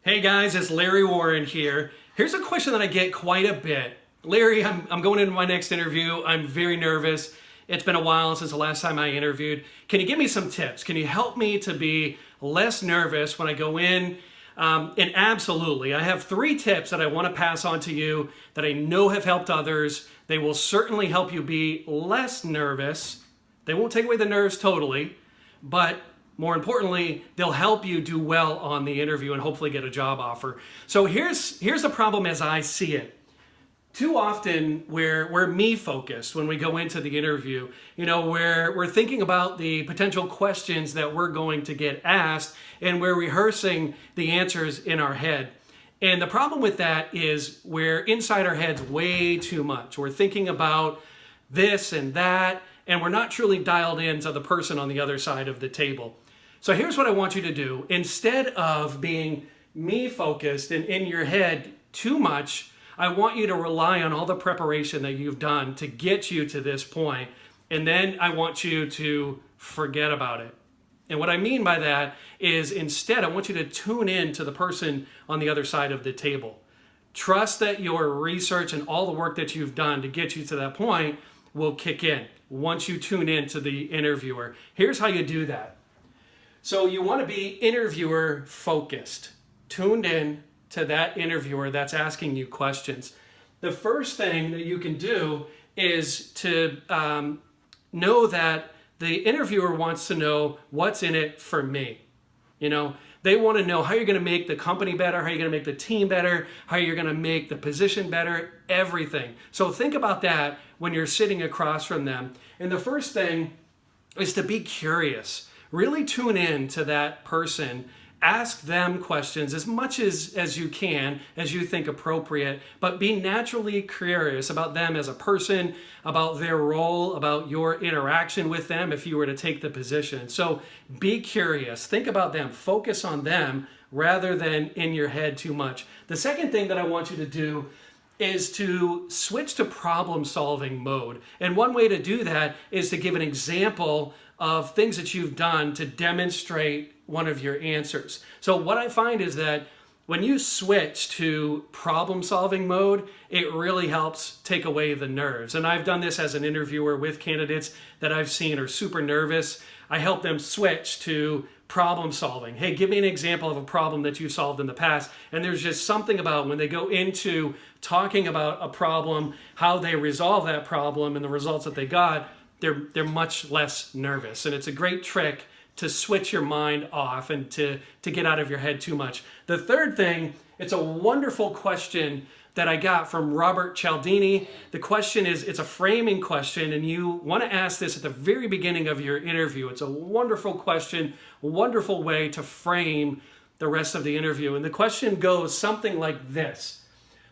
Hey guys, it's Larry Warren here. Here's a question that I get quite a bit. Larry, I'm going into my next interview. I'm very nervous. It's been a while since the last time I interviewed. Can you give me some tips? Can you help me to be less nervous when I go in? And absolutely, I have 3 tips that I want to pass on to you that I know have helped others. They will certainly help you be less nervous. They won't take away the nerves totally, but more importantly, they'll help you do well on the interview and hopefully get a job offer. So here's the problem as I see it. Too often we're me focused when we go into the interview. You know, we're thinking about the potential questions that we're going to get asked, and we're rehearsing the answers in our head. And the problem with that is we're inside our heads way too much. We're thinking about this and that, and we're not truly dialed into the person on the other side of the table. So here's what I want you to do. Instead of being me focused and in your head too much, I want you to rely on all the preparation that you've done to get you to this point. And then I want you to forget about it. And what I mean by that is instead, I want you to tune in to the person on the other side of the table. Trust that your research and all the work that you've done to get you to that point will kick in once you tune in to the interviewer. Here's how you do that. So you want to be interviewer focused, tuned in to that interviewer that's asking you questions. The first thing that you can do is to know that the interviewer wants to know what's in it for me. You know, they want to know how you're going to make the company better, how you're going to make the team better, how you're going to make the position better, everything. So think about that when you're sitting across from them. And the first thing is to be curious. Really tune in to that person. Ask them questions as much as you can, as you think appropriate, but be naturally curious about them as a person, about their role, about your interaction with them if you were to take the position. So be curious, think about them, focus on them rather than in your head too much. The second thing that I want you to do is to switch to problem-solving mode. And one way to do that is to give an example of things that you've done to demonstrate one of your answers. So what I find is that when you switch to problem-solving mode, it really helps take away the nerves. And I've done this as an interviewer with candidates that I've seen are super nervous. I help them switch to problem solving. Hey, give me an example of a problem that you solved in the past. And there's just something about when they go into talking about a problem, how they resolve that problem and the results that they got, they're much less nervous. And it's a great trick to switch your mind off and to get out of your head too much. The third thing, it's a wonderful question that I got from Robert Cialdini. The question is, it's a framing question, and you want to ask this at the very beginning of your interview. It's a wonderful question, a wonderful way to frame the rest of the interview. And the question goes something like this.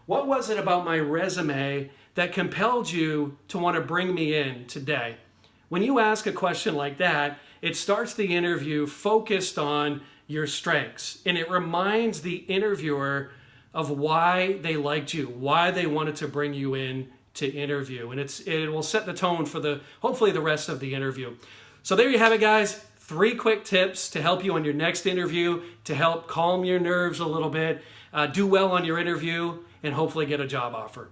What was it about my resume that compelled you to want to bring me in today? When you ask a question like that, it starts the interview focused on your strengths, and it reminds the interviewer of why they liked you, why they wanted to bring you in to interview. And it will set the tone for hopefully the rest of the interview. So there you have it, guys. 3 quick tips to help you on your next interview, to help calm your nerves a little bit, do well on your interview, and hopefully get a job offer.